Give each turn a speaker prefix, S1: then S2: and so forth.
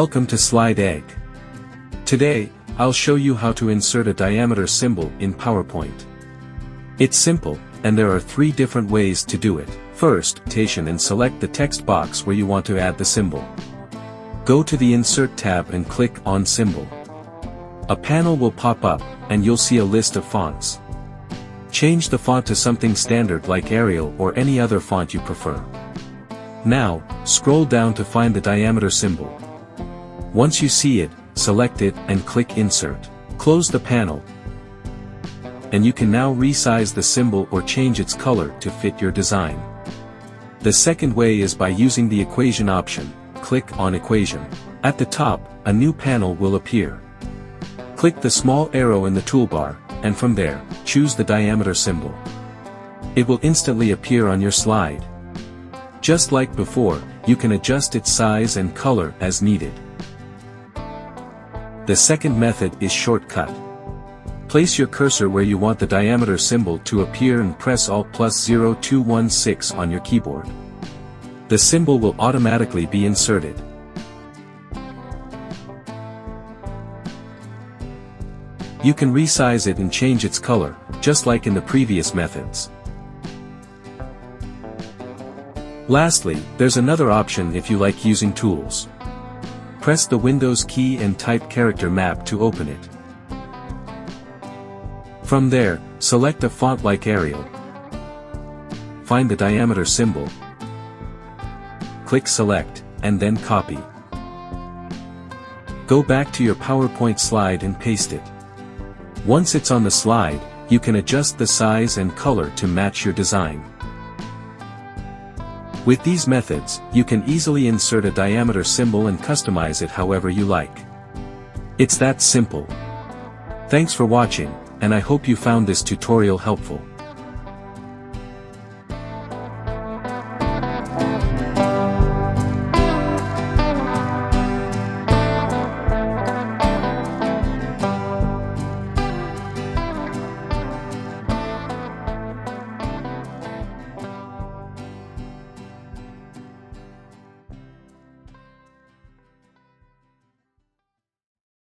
S1: Welcome to Slide Egg. Today, I'll show you how to insert a diameter symbol in PowerPoint. It's simple, and there are 3 different ways to do it. First, and select the text box where you want to add the symbol. Go to the Insert tab and click on Symbol. A panel will pop up, and you'll see a list of fonts. Change the font to something standard like Arial or any other font you prefer. Now, scroll down to find the diameter symbol. Once you see it, select it and click Insert. Close the panel. And you can now resize the symbol or change its color to fit your design. The second way is by using the equation option. Click on Equation. At the top, a new panel will appear. Click the small arrow in the toolbar, and from there, choose the diameter symbol. It will instantly appear on your slide. Just like before, you can adjust its size and color as needed. The second method is shortcut. Place your cursor where you want the diameter symbol to appear and press Alt+0216 on your keyboard. The symbol will automatically be inserted. You can resize it and change its color, just like in the previous methods. Lastly, there's another option if you like using tools. Press the Windows key and type character map to open it. From there, select a font like Arial. Find the diameter symbol. Click Select, and then copy. Go back to your PowerPoint slide and paste it. Once it's on the slide, you can adjust the size and color to match your design. With these methods, you can easily insert a diameter symbol and customize it however you like. It's that simple. Thanks for watching, and I hope you found this tutorial helpful.